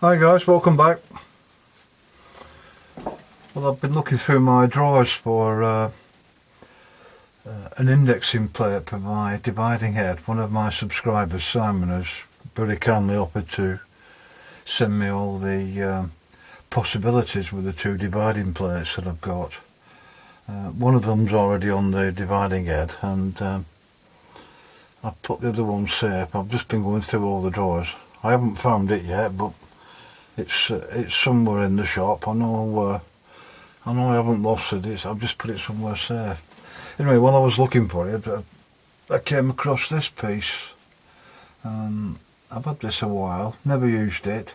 Hi guys, welcome back. Well, I've been looking through my drawers for an indexing plate for my dividing head. One of my subscribers, Simon, has very kindly offered to send me all the possibilities with the two dividing plates that I've got. One of them's already on the dividing head, and I've put the other one safe. I've just been going through all the drawers. I haven't found it yet, but it's somewhere in the shop. I know I haven't lost it. I've just put it somewhere safe. Anyway, while I was looking for it, I came across this piece. I've had this a while, never used it.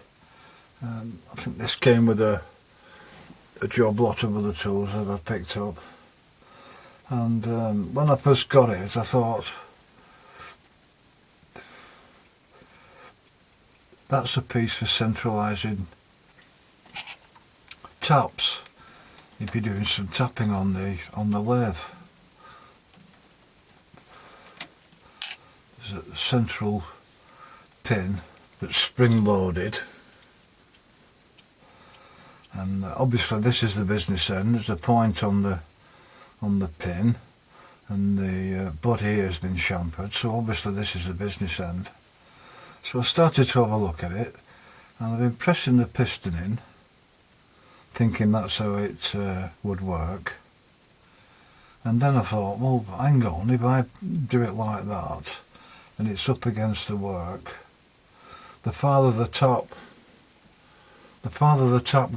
I think this came with a job lot of other tools that I picked up. And when I first got it, I thought, that's a piece for centralising taps. If you're doing some tapping on the lathe. There's a central pin that's spring loaded, and obviously this is the business end. There's a point on the pin, and the body here has been chamfered, so obviously this is the business end. So I started to have a look at it, and I've been pressing the piston in, thinking that's how it would work. And then I thought, well, hang on, if I do it like that and it's up against the work, the farther the top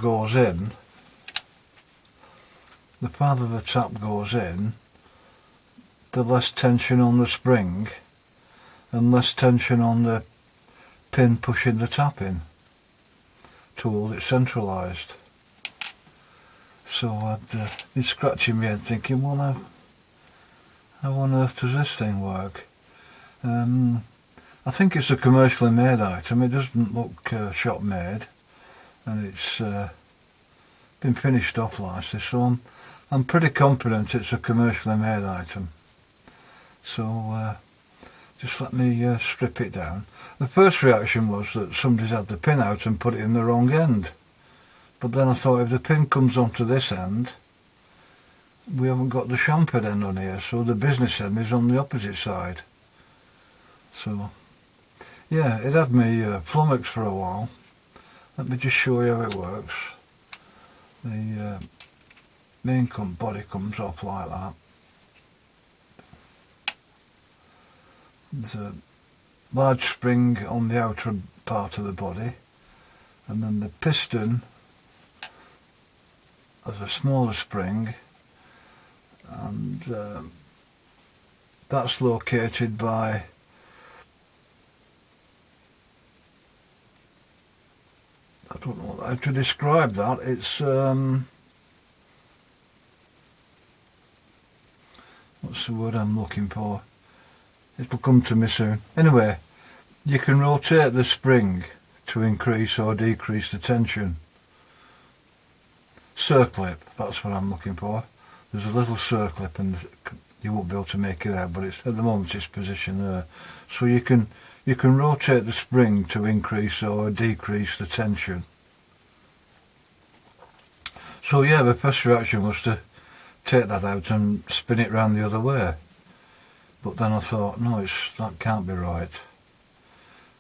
goes in, the less tension on the spring and less tension on the pin pushing the tap in to hold it centralised. So I'd been scratching my head thinking, well, how on earth does this thing work? I think it's a commercially made item. It doesn't look shop made, and it's been finished off like this, so I'm pretty confident it's a commercially made item. So just let me strip it down. The first reaction was that somebody's had the pin out and put it in the wrong end. But then I thought, if the pin comes onto this end, we haven't got the chamfered end on here, so the business end is on the opposite side. So, yeah, it had me flummoxed for a while. Let me just show you how it works. The main body comes off like that. There's a large spring on the outer part of the body, and then the piston has a smaller spring, and that's located by I don't know how to describe that. It's what's the word I'm looking for? It'll come to me soon. Anyway, you can rotate the spring to increase or decrease the tension. Circlip, that's what I'm looking for. There's a little circlip, and you won't be able to make it out, but it's at the moment it's positioned there. So you can rotate the spring to increase or decrease the tension. So yeah, the first reaction was to take that out and spin it round the other way. But then I thought, no, that can't be right.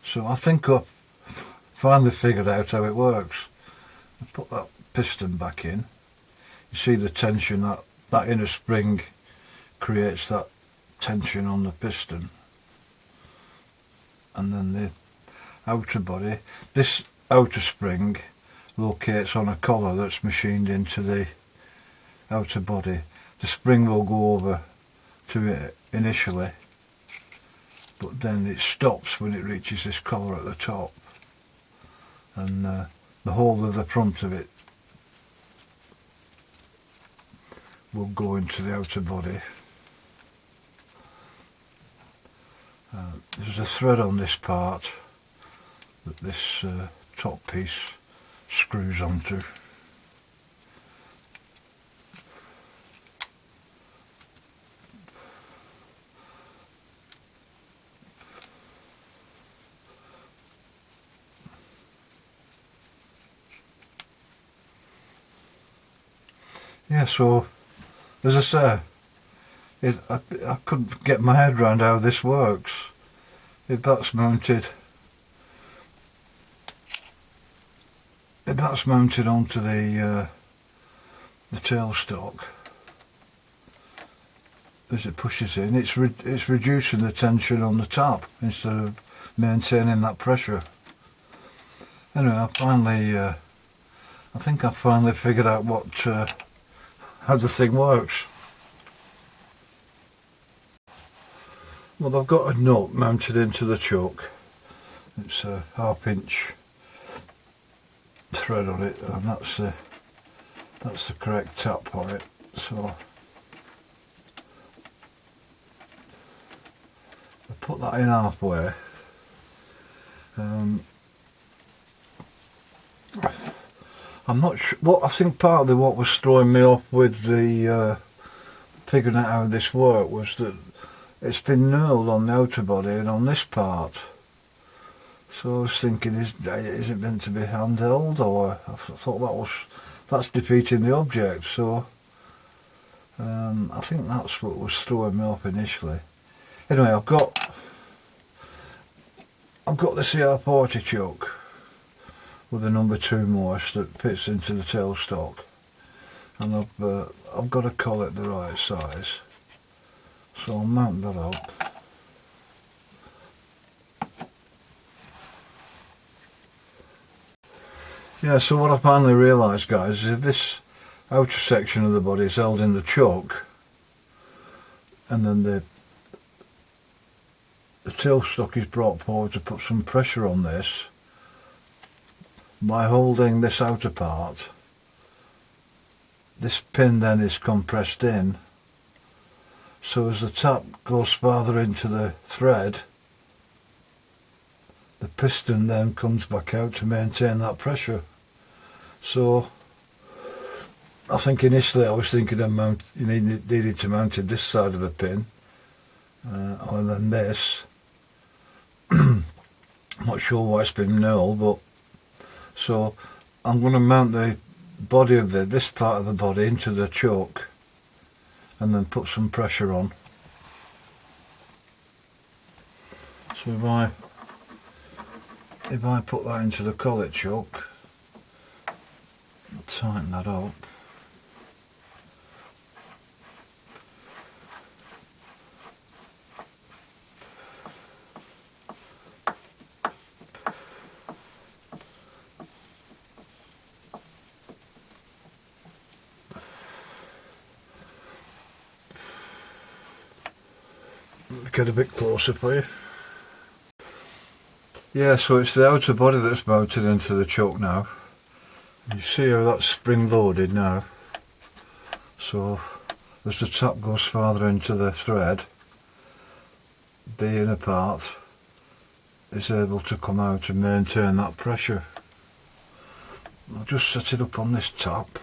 So I think I've finally figured out how it works. I put that piston back in. You see the tension, that inner spring creates that tension on the piston. And then the outer body, this outer spring locates on a collar that's machined into the outer body. The spring will go over to it initially, but then it stops when it reaches this collar at the top, and the whole of the front of it will go into the outer body. There's a thread on this part that this top piece screws onto. yeah, so as I say, I couldn't get my head around how this works. If that's mounted onto the tailstock, as it pushes in, it's reducing the tension on the top instead of maintaining that pressure. Anyway, I think I finally figured out how the thing works. Well, I've got a nut mounted into the choke. It's a 1/2 inch thread on it, and that's the correct tap for it. So I put that in halfway. I'm not sure. I think partly what was throwing me off with the figuring out how this worked was that it's been knurled on the outer body and on this part. So I was thinking, is it meant to be handheld, or I thought that's defeating the object. So I think that's what was throwing me off initially. Anyway, I've got the CR40 choke with a number 2 Morse that fits into the tailstock, and I've got to collet the right size, so I'll mount that up. Yeah, so what I finally realised, guys, is if this outer section of the body is held in the choke, and then the tailstock is brought forward to put some pressure on this, by holding this outer part, this pin then is compressed in, so as the tap goes farther into the thread, the piston then comes back out to maintain that pressure. So I think initially I was thinking of you needed to mount it this side of the pin, or then this. I'm not sure why it's been knurled, but so I'm going to mount the body of this part of the body into the choke and then put some pressure on. So if I put that into the collet choke, tighten that up. Get a bit closer for you. Yeah, so it's the outer body that's mounted into the choke now. You see how that's spring loaded now. So as the tap goes farther into the thread, the inner part is able to come out and maintain that pressure. I'll just set it up on this tap.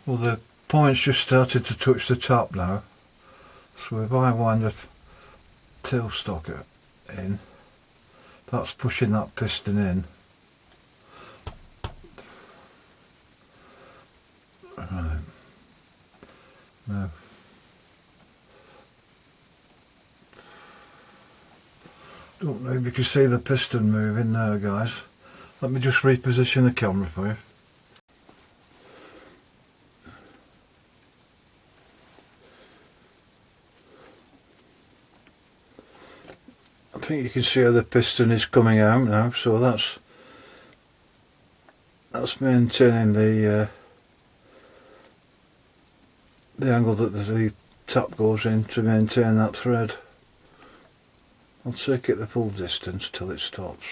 Well, the point's just started to touch the tap now, so if I wind the tailstock in, that's pushing that piston in. Right. Now, don't know if you can see the piston moving there, guys. Let me just reposition the camera for you. I think you can see how the piston is coming out now, so that's maintaining the angle that the tap goes in to maintain that thread. I'll take it the full distance till it stops.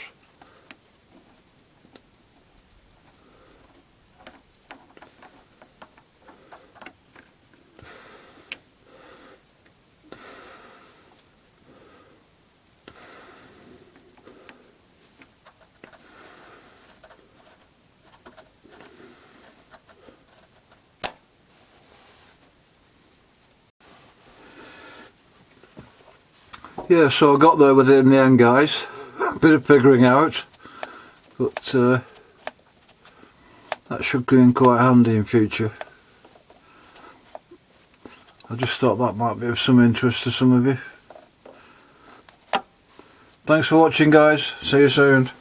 Yeah, so I got there with it in the end, guys. Bit of figuring out, but That should come in quite handy in future. I just thought that might be of some interest to some of you. Thanks for watching, guys. See you soon.